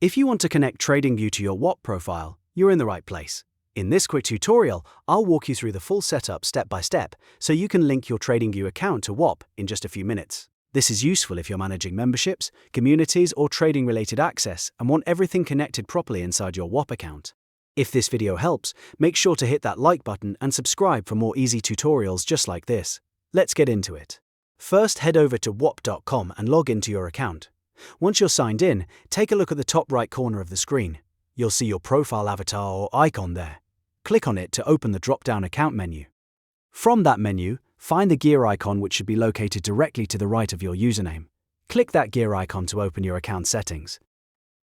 If you want to connect TradingView to your Whop profile, you're in the right place. In this quick tutorial, I'll walk you through the full setup step by step so you can link your TradingView account to Whop in just a few minutes. This is useful if you're managing memberships, communities, or trading-related access and want everything connected properly inside your Whop account. If this video helps, make sure to hit that like button and subscribe for more easy tutorials just like this. Let's get into it. First, head over to whop.com and log into your account. Once you're signed in, take a look at the top right corner of the screen. You'll see your profile avatar or icon there. Click on it to open the drop-down account menu. From that menu, find the gear icon, which should be located directly to the right of your username. Click that gear icon to open your account settings.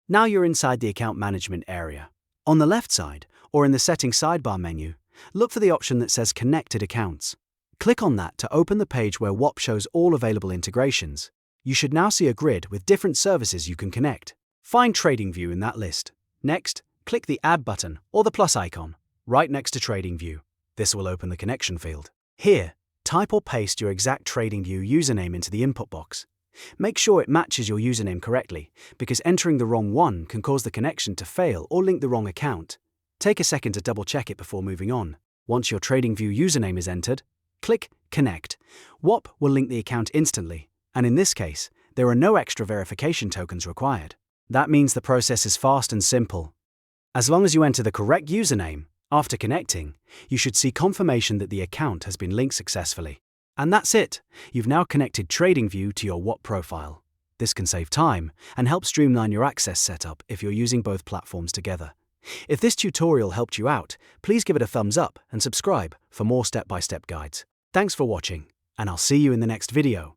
Now you're inside the account management area. On the left side, or in the settings sidebar menu, look for the option that says Connected Accounts. Click on that to open the page where Whop shows all available integrations. You should now see a grid with different services you can connect. Find TradingView in that list. Next, click the Add button or the plus icon right next to TradingView. This will open the connection field. Here, type or paste your exact TradingView username into the input box. Make sure it matches your username correctly, because entering the wrong one can cause the connection to fail or link the wrong account. Take a second to double check it before moving on. Once your TradingView username is entered, click Connect. Whop will link the account instantly, and in this case, there are no extra verification tokens required. That means the process is fast and simple. As long as you enter the correct username, after connecting, you should see confirmation that the account has been linked successfully. And that's it. You've now connected TradingView to your Whop profile. This can save time and help streamline your access setup if you're using both platforms together. If this tutorial helped you out, please give it a thumbs up and subscribe for more step-by-step guides. Thanks for watching, and I'll see you in the next video.